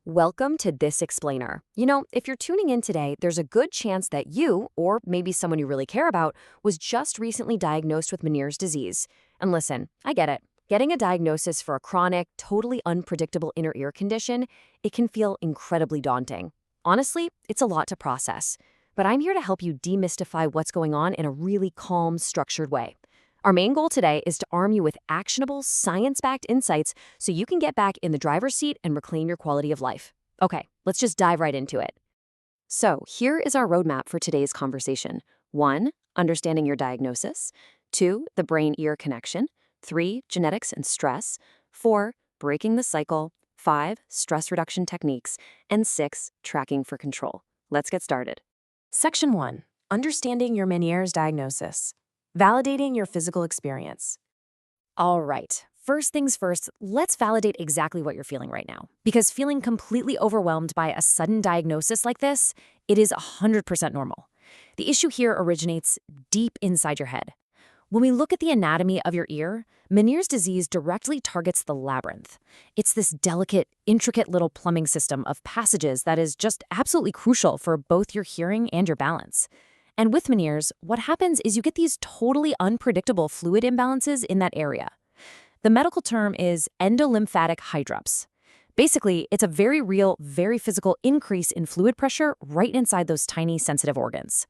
Welcome to This Explainer. You know, if you're tuning in today, there's a good chance that you, or maybe someone you really care about, was just recently diagnosed with Meniere's disease. And listen, I get it. Getting a diagnosis for a chronic, totally unpredictable inner ear condition, it can feel incredibly daunting. Honestly, it's a lot to process. But I'm here to help you demystify what's going on in a really calm, structured way. Our main goal today is to arm you with actionable, science-backed insights so you can get back in the driver's seat and reclaim your quality of life. Okay, let's just dive right into it. So here is our roadmap for today's conversation. 1. Understanding your diagnosis. 2. The brain-ear connection. 3. Genetics and stress. 4. Breaking the cycle. 5. Stress reduction techniques. And 6. Tracking for control. Let's get started. Section 1. Understanding your Meniere's diagnosis. Validating your physical experience. All right. First things first, let's validate exactly what you're feeling right now. Because feeling completely overwhelmed by a sudden diagnosis like this, it is 100% normal. The issue here originates deep inside your head. When we look at the anatomy of your ear, Meniere's disease directly targets the labyrinth. It's this delicate, intricate little plumbing system of passages that is just absolutely crucial for both your hearing and your balance. And with Meniere's, what happens is you get these totally unpredictable fluid imbalances in that area. The medical term is endolymphatic hydrops. Basically, it's a very real, very physical increase in fluid pressure right inside those tiny sensitive organs.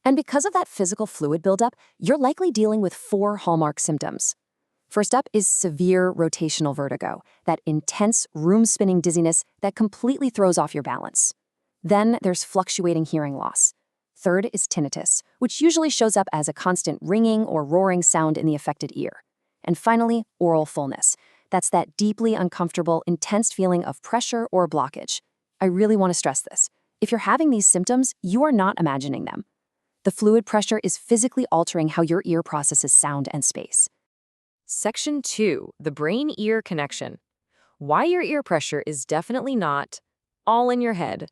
And because of that physical fluid buildup, you're likely dealing with 4 hallmark symptoms. First up is severe rotational vertigo, that intense room-spinning dizziness that completely throws off your balance. Then there's fluctuating hearing loss. Third is tinnitus, which usually shows up as a constant ringing or roaring sound in the affected ear. And finally, oral fullness. That's that deeply uncomfortable, intense feeling of pressure or blockage. I really want to stress this. If you're having these symptoms, you are not imagining them. The fluid pressure is physically altering how your ear processes sound and space. Section 2, the brain-ear connection. Why your ear pressure is definitely not all in your head.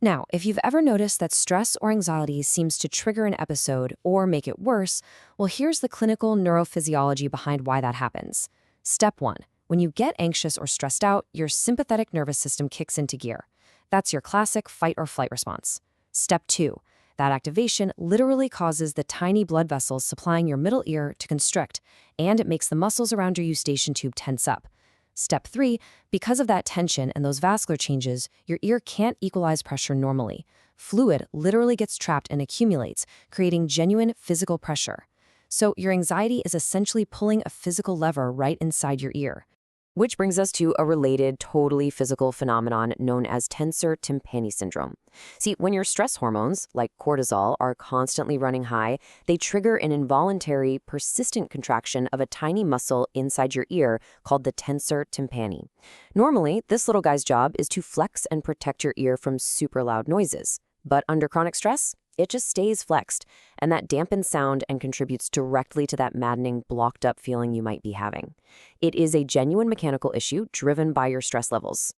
Now, if you've ever noticed that stress or anxiety seems to trigger an episode or make it worse, well, here's the clinical neurophysiology behind why that happens. Step 1. When you get anxious or stressed out, your sympathetic nervous system kicks into gear. That's your classic fight or flight response. Step 2. That activation literally causes the tiny blood vessels supplying your middle ear to constrict, and it makes the muscles around your eustachian tube tense up. Step 3, because of that tension and those vascular changes, your ear can't equalize pressure normally. Fluid literally gets trapped and accumulates, creating genuine physical pressure. So your anxiety is essentially pulling a physical lever right inside your ear. Which brings us to a related, totally physical phenomenon known as tensor tympani syndrome. See, when your stress hormones, like cortisol, are constantly running high, they trigger an involuntary, persistent contraction of a tiny muscle inside your ear called the tensor tympani. Normally, this little guy's job is to flex and protect your ear from super loud noises. But under chronic stress, it just stays flexed, and that dampens sound and contributes directly to that maddening, blocked-up feeling you might be having. It is a genuine mechanical issue driven by your stress levels.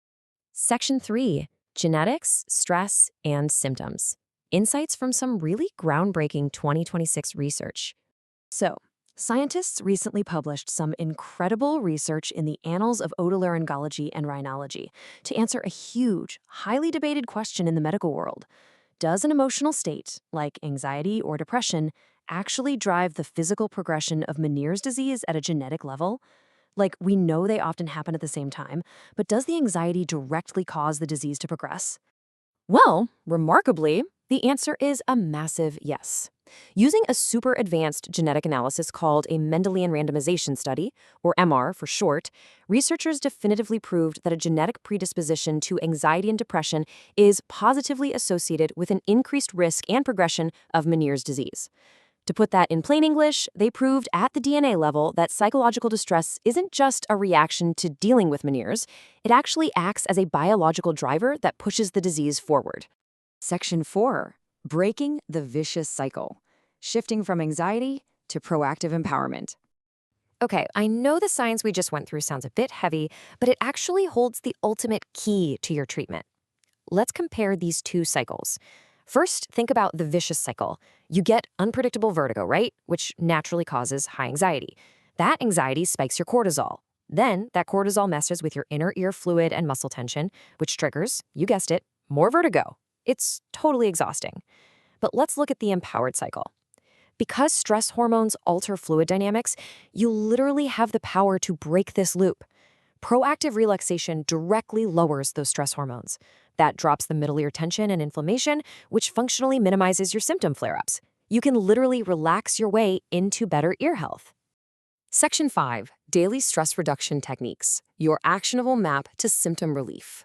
Section 3. Genetics, stress, and symptoms. Insights from some really groundbreaking 2026 research. So, scientists recently published some incredible research in the Annals of Otolaryngology and Rhinology to answer a huge, highly debated question in the medical world. Does an emotional state, like anxiety or depression, actually drive the physical progression of Meniere's disease at a genetic level? Like, we know they often happen at the same time, but does the anxiety directly cause the disease to progress? Well, remarkably, the answer is a massive yes. Using a super advanced genetic analysis called a Mendelian randomization study, or MR for short, researchers definitively proved that a genetic predisposition to anxiety and depression is positively associated with an increased risk and progression of Meniere's disease. To put that in plain English, they proved at the DNA level that psychological distress isn't just a reaction to dealing with Meniere's, it actually acts as a biological driver that pushes the disease forward. Section 4. Breaking the vicious cycle. Shifting from anxiety to proactive empowerment. Okay, I know the science we just went through sounds a bit heavy, but it actually holds the ultimate key to your treatment. Let's compare these 2 cycles. First, think about the vicious cycle. You get unpredictable vertigo, right? Which naturally causes high anxiety. That anxiety spikes your cortisol. Then that cortisol messes with your inner ear fluid and muscle tension, which triggers, you guessed it, more vertigo. It's totally exhausting. But let's look at the empowered cycle. Because stress hormones alter fluid dynamics, you literally have the power to break this loop. Proactive relaxation directly lowers those stress hormones. That drops the middle ear tension and inflammation, which functionally minimizes your symptom flare-ups. You can literally relax your way into better ear health. Section 5, Daily Stress Reduction Techniques, your actionable map to symptom relief.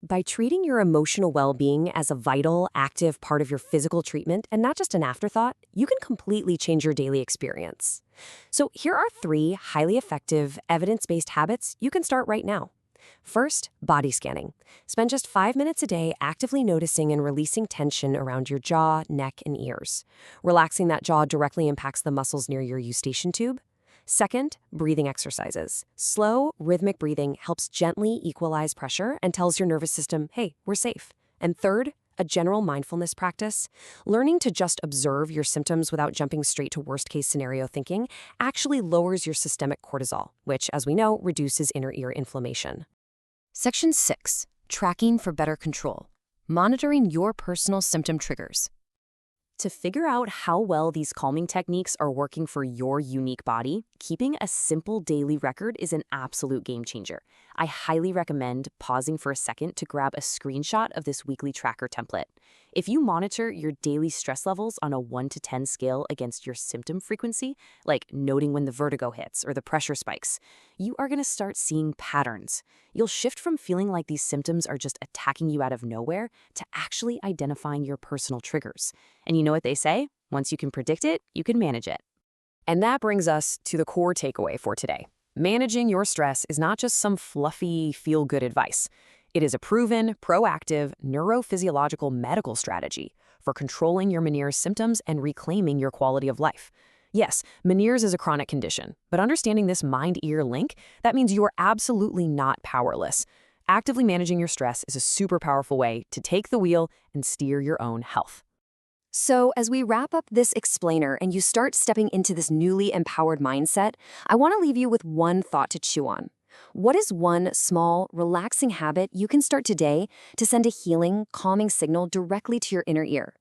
By treating your emotional well-being as a vital, active part of your physical treatment and not just an afterthought, you can completely change your daily experience. So here are 3 highly effective, evidence-based habits you can start right now. First, body scanning. Spend just 5 minutes a day actively noticing and releasing tension around your jaw, neck, and ears. Relaxing that jaw directly impacts the muscles near your eustachian tube. Second, breathing exercises. Slow, rhythmic breathing helps gently equalize pressure and tells your nervous system, hey, we're safe. And third, a general mindfulness practice. Learning to just observe your symptoms without jumping straight to worst-case scenario thinking actually lowers your systemic cortisol, which, as we know, reduces inner ear inflammation. Section 6, Tracking for better control. Monitoring your personal symptom triggers. To figure out how well these calming techniques are working for your unique body, keeping a simple daily record is an absolute game changer. I highly recommend pausing for a second to grab a screenshot of this weekly tracker template. If you monitor your daily stress levels on a 1 to 10 scale against your symptom frequency, like noting when the vertigo hits or the pressure spikes, you are going to start seeing patterns. You'll shift from feeling like these symptoms are just attacking you out of nowhere to actually identifying your personal triggers. And you know what they say? Once you can predict it, you can manage it. And that brings us to the core takeaway for today. Managing your stress is not just some fluffy, feel-good advice. It is a proven, proactive, neurophysiological medical strategy for controlling your Meniere's symptoms and reclaiming your quality of life. Yes, Meniere's is a chronic condition, but understanding this mind-ear link, that means you are absolutely not powerless. Actively managing your stress is a super powerful way to take the wheel and steer your own health. So as we wrap up this explainer and you start stepping into this newly empowered mindset, I want to leave you with one thought to chew on. What is one small, relaxing habit you can start today to send a healing, calming signal directly to your inner ear?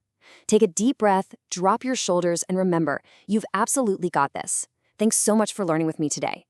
Take a deep breath, drop your shoulders, and remember, you've absolutely got this. Thanks so much for learning with me today.